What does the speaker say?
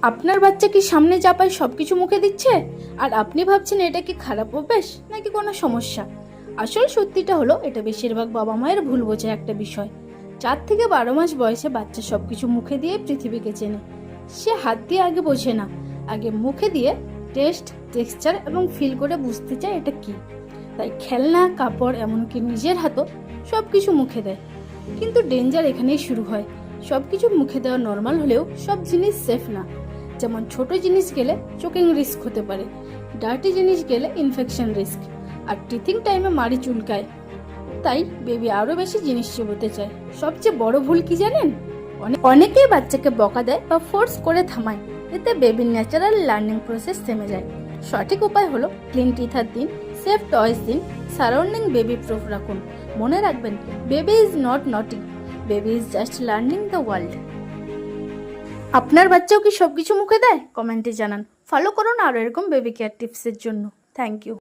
আপনার বাচ্চা কি সামনে যা পায় সবকিছু মুখে দিচ্ছে, আর আপনি ভাবছেন এটা কি খারাপ অভ্যেস নাকি কোনো সমস্যা? আসল সত্যিটা হলো, এটা বেশিরভাগ বাবা মায়ের ভুল বোঝা একটা বিষয়। 4 থেকে 12 মাস বয়সে বাচ্চা সবকিছু মুখে দিয়ে পৃথিবীকে চেনে। সে হাত দিয়ে আগে বোঝে না, আগে মুখে দিয়ে টেস্ট, টেক্সচার এবং ফিল করে বুঝতে চায় এটা কি। তাই খেলনা, কাপড়, এমনকি নিজের হাতও সবকিছু মুখে দেয়। কিন্তু ডেঞ্জার এখানেই শুরু হয়। সবকিছু মুখে দেওয়া নর্মাল হলেও সব জিনিস সেফ না। যেমন ছোট জিনিস গেলে চোকিং রিস্ক হতে পারে, ডার্টি জিনিস গেলে ইনফেকশন রিস্ক, আর টিথিং টাইমে মাড়ি চুলকায়। তাই বেবি আরো বেশি জিনিস চিবোতে চায়। সবচেয়ে বড় ভুল কি জানেন? অনেকেই বাচ্চাকে বকা দেয় বা ফোর্স করে থামায়, এতে বেবির ন্যাচারাল লার্নিং প্রসেস থেমে যায়। সঠিক উপায় হলো ক্লিন টিথার দিন, সেফ টয়েস দিন, সারাউন্ডিং বেবি প্রুফ রাখুন। মনে রাখবেন, বেবি ইজ নট নটি, baby is just learning the world. আপনার বাচ্চাও কি সবকিছু মুখে দেয়? কমেন্টে জানান। ফলো করুন আরও এরকম বেবি কেয়ার টিপসের জন্য। Thank you.